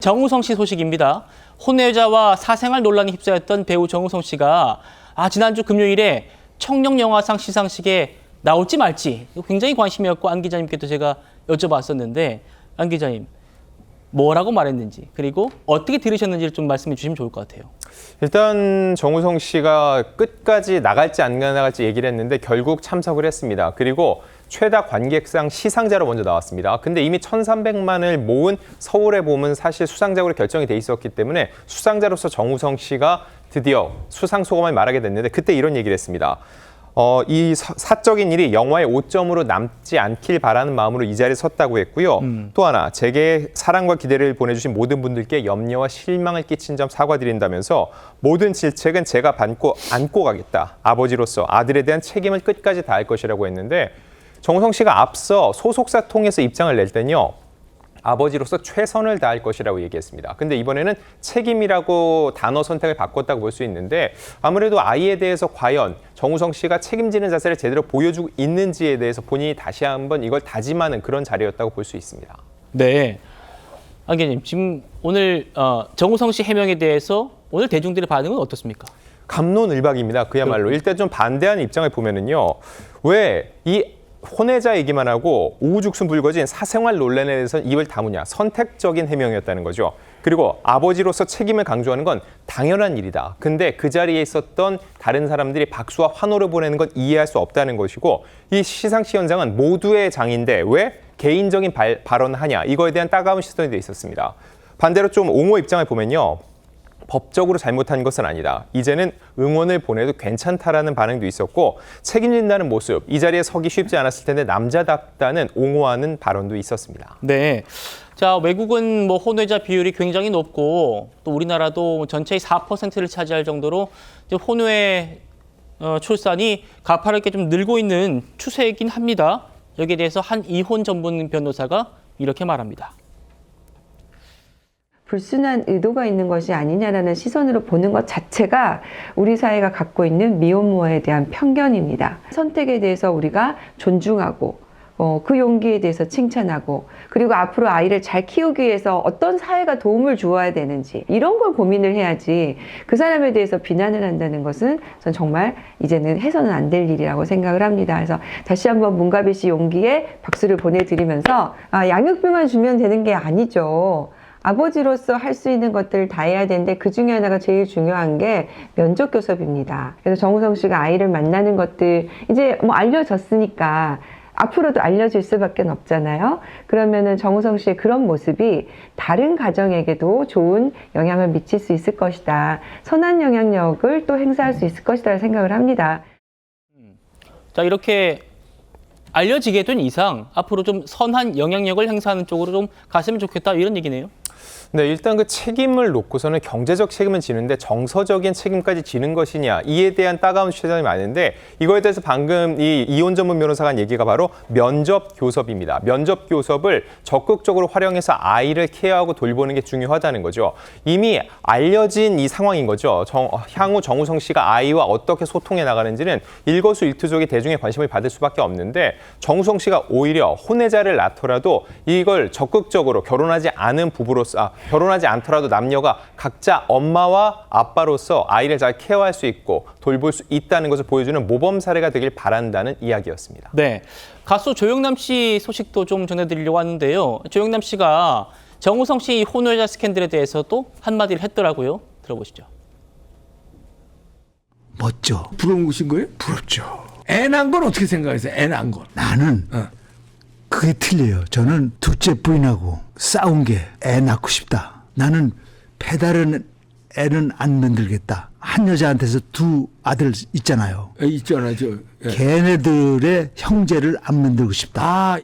정우성 씨 소식입니다. 혼외자와 사생활 논란이 휩싸였던 배우 정우성 씨가 지난주 금요일에 청룡영화상 시상식에 나올지 말지 굉장히 관심이었고 안 기자님께도 제가 여쭤봤었는데 안 기자님 뭐라고 말했는지 그리고 어떻게 들으셨는지를 좀 말씀해 주시면 좋을 것 같아요. 일단 정우성 씨가 끝까지 나갈지 안 나갈지 얘기를 했는데 결국 참석을 했습니다. 그리고 최다 관객상 시상자로 먼저 나왔습니다. 근데 이미 1,300만을 모은 서울의 봄은 사실 수상작으로 결정이 돼 있었기 때문에 수상자로서 정우성 씨가 드디어 수상 소감을 말하게 됐는데 그때 이런 얘기를 했습니다. 이 사적인 일이 영화의 오점으로 남지 않길 바라는 마음으로 이 자리에 섰다고 했고요. 또 하나, 제게 사랑과 기대를 보내주신 모든 분들께 염려와 실망을 끼친 점 사과드린다면서 모든 질책은 제가 안고 가겠다. 아버지로서 아들에 대한 책임을 끝까지 다할 것이라고 했는데 정우성 씨가 앞서 소속사 통해서 입장을 낼 때는요. 아버지로서 최선을 다할 것이라고 얘기했습니다. 근데 이번에는 책임이라고 단어 선택을 바꿨다고 볼 수 있는데 아무래도 아이에 대해서 과연 정우성 씨가 책임지는 자세를 제대로 보여주고 있는지에 대해서 본인이 다시 한번 이걸 다짐하는 그런 자리였다고 볼 수 있습니다. 네, 안 기자님 지금 오늘 정우성 씨 해명에 대해서 오늘 대중들의 반응은 어떻습니까? 갑론을박입니다. 그야말로 일단 좀 반대하는 입장을 보면은요. 왜 이 혼외자 얘기만 하고 우후죽순 불거진 사생활 논란에 대해서는 입을 다무냐. 선택적인 해명이었다는 거죠. 그리고 아버지로서 책임을 강조하는 건 당연한 일이다. 근데 그 자리에 있었던 다른 사람들이 박수와 환호를 보내는 건 이해할 수 없다는 것이고 이 시상식 현장은 모두의 장인데 왜 개인적인 발언을 하냐. 이거에 대한 따가운 시선이 돼 있었습니다. 반대로 좀 옹호 입장을 보면요. 법적으로 잘못한 것은 아니다. 이제는 응원을 보내도 괜찮다라는 반응도 있었고 책임진다는 모습, 이 자리에 서기 쉽지 않았을 텐데 남자답다는 옹호하는 발언도 있었습니다. 네, 자 외국은 혼외자 비율이 굉장히 높고 또 우리나라도 전체의 4%를 차지할 정도로 혼외 출산이 가파르게 좀 늘고 있는 추세이긴 합니다. 여기에 대해서 한 이혼 전문 변호사가 이렇게 말합니다. 불순한 의도가 있는 것이 아니냐라는 시선으로 보는 것 자체가 우리 사회가 갖고 있는 미혼모에 대한 편견입니다. 선택에 대해서 우리가 존중하고 그 용기에 대해서 칭찬하고 그리고 앞으로 아이를 잘 키우기 위해서 어떤 사회가 도움을 주어야 되는지 이런 걸 고민을 해야지 그 사람에 대해서 비난을 한다는 것은 전 정말 이제는 해서는 안 될 일이라고 생각을 합니다. 그래서 다시 한번 문가비 씨 용기에 박수를 보내드리면서 양육비만 주면 되는 게 아니죠. 아버지로서 할 수 있는 것들을 다 해야 되는데 그 중에 하나가 제일 중요한 게 면접 교섭입니다. 그래서 정우성 씨가 아이를 만나는 것들 이제 알려졌으니까 앞으로도 알려질 수밖에 없잖아요. 그러면은 정우성 씨의 그런 모습이 다른 가정에게도 좋은 영향을 미칠 수 있을 것이다. 선한 영향력을 또 행사할 수 있을 것이다 생각을 합니다. 자, 이렇게 알려지게 된 이상 앞으로 좀 선한 영향력을 행사하는 쪽으로 좀 갔으면 좋겠다 이런 얘기네요. 네, 일단 그 책임을 놓고서는 경제적 책임은 지는데 정서적인 책임까지 지는 것이냐 이에 대한 따가운 시선이 많은데 이거에 대해서 방금 이 이혼 전문 변호사가 한 얘기가 바로 면접 교섭입니다. 면접 교섭을 적극적으로 활용해서 아이를 케어하고 돌보는 게 중요하다는 거죠. 이미 알려진 이 상황인 거죠. 향후 정우성 씨가 아이와 어떻게 소통해 나가는지는 일거수일투족의 대중의 관심을 받을 수밖에 없는데 정우성 씨가 오히려 혼외자를 낳더라도 이걸 적극적으로 결혼하지 않더라도 남녀가 각자 엄마와 아빠로서 아이를 잘 케어할 수 있고 돌볼 수 있다는 것을 보여주는 모범 사례가 되길 바란다는 이야기였습니다. 네, 가수 조영남 씨 소식도 좀 전해드리려고 하는데요. 조영남 씨가 정우성 씨 혼외자 스캔들에 대해서 또 한마디를 했더라고요. 들어보시죠. 멋져. 부러운 것인 거예요? 부럽죠. 애 낳은 건 어떻게 생각하세요? 애 낳은 건. 나는 그게 틀려요. 저는 둘째 부인하고 싸운 게 애 낳고 싶다. 나는 배다른 애는 안 만들겠다. 한 여자한테서 두 아들 있잖아요. 있잖아, 걔네들의 형제를 안 만들고 싶다.